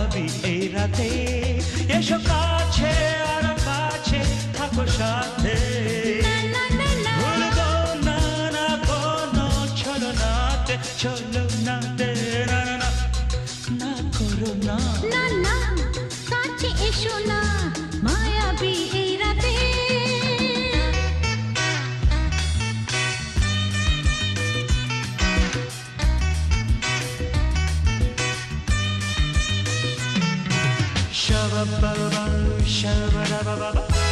মায়াবী এই রাতে এসো কাছে আর কাছে থাকো সাথে ভুলবো না না কোনো ছলনাতে ছলনাতে না না না না করো না না না কাছে এসো না মায়াবী এই রাতে Shabba-ba-ba, shabba-da-ba-ba-ba.